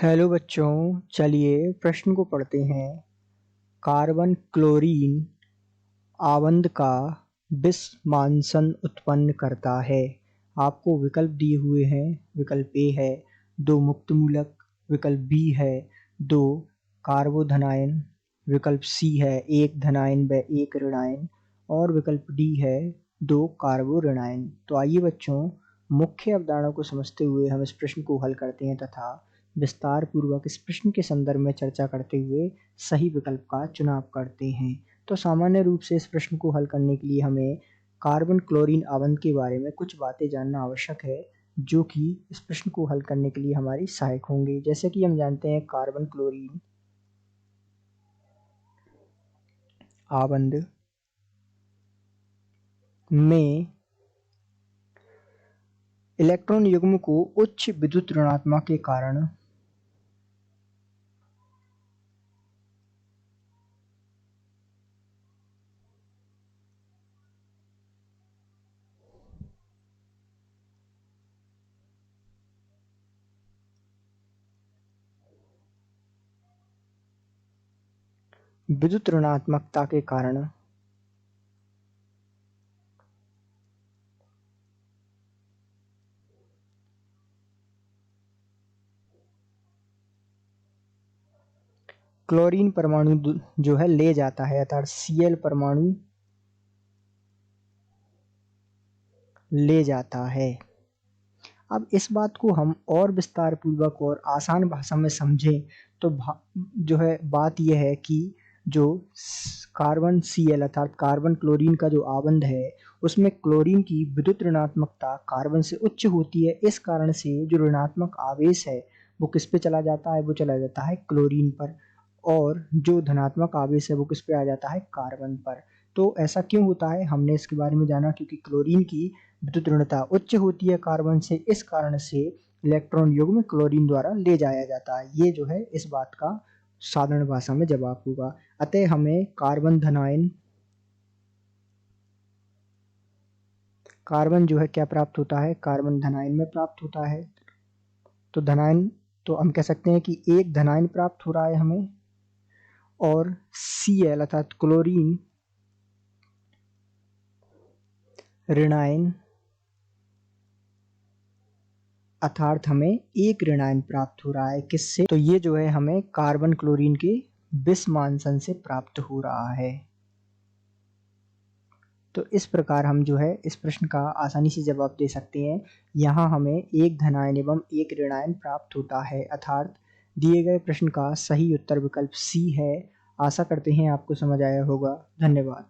Hello बच्चों, चलिए प्रश्न को पढ़ते हैं। कार्बन क्लोरीन आवंद का बिस्मांसन उत्पन्न करता है। आपको विकल्प दिए हुए हैं। विकल्प ए है 2 मुक्त मूलक, विकल्प बी है 2 कार्बोधनायन, विकल्प सी है 1 धनायन व 1 ऋणायन और विकल्प डी है 2 कार्बो ऋणायन। तो आइए बच्चों, मुख्य अवधारणा को समझते हुए हम इस प्रश्न को हल करते हैं तथा विस्तार पूर्वक इस प्रश्न के संदर्भ में चर्चा करते हुए सही विकल्प का चुनाव करते हैं। तो सामान्य रूप से इस प्रश्न को हल करने के लिए हमें कार्बन क्लोरीन आवंत के बारे में कुछ बातें जानना आवश्यक है, जो कि इस प्रश्न को हल करने के लिए हमारी सहायक होंगे। जैसे कि हम जानते हैं कार्बन क्लोरीन आवंद में इलेक्ट्रॉन युग्म को उच्च विद्युत ऋणात्मक के कारण विद्युत ऋणात्मकता के कारण क्लोरीन परमाणु जो है ले जाता है, अर्थात Cl परमाणु ले जाता है। अब इस बात को हम और विस्तार पूर्वक और आसान भाषा में समझें तो जो है बात यह है कि जो कार्बन Cl अर्थात कार्बन क्लोरीन का जो आवंद है, उसमें क्लोरीन की विद्युत ऋणात्मकता कार्बन से उच्च होती है। इस कारण से जो ऋणात्मक आवेश है वो किस पे चला जाता है? वो चला जाता है क्लोरीन पर, और जो धनात्मक आवेश है वो किस पे आ जाता है? कार्बन पर। तो ऐसा क्यों होता है, हमने इसके बारे में जाना। क्योंकि क्लोरीन की विद्युत ऋणता उच्च होती है कार्बन से, इस कारण से इलेक्ट्रॉन युग्म क्लोरीन द्वारा ले जाया जाता है। ये जो है इस बात का साधारण भाषा में जवाब होगा। अतः हमें कार्बन जो है क्या प्राप्त होता है? कार्बन धनायन में प्राप्त होता है। तो धनायन, तो हम कह सकते हैं कि एक धनायन प्राप्त हो रहा है हमें, और Cl अर्थात क्लोरीन ऋणायन अर्थात हमें एक ऋणायन प्राप्त हो रहा है। किससे? तो ये जो है हमें कार्बन क्लोरीन के बिस्मांसन से प्राप्त हो रहा है। तो इस प्रकार हम जो है इस प्रश्न का आसानी से जवाब दे सकते हैं। यहाँ हमें एक धनायन एवं एक ऋणायन प्राप्त होता है, अर्थात दिए गए प्रश्न का सही उत्तर विकल्प सी है। आशा करते हैं आपको समझ आया होगा। धन्यवाद।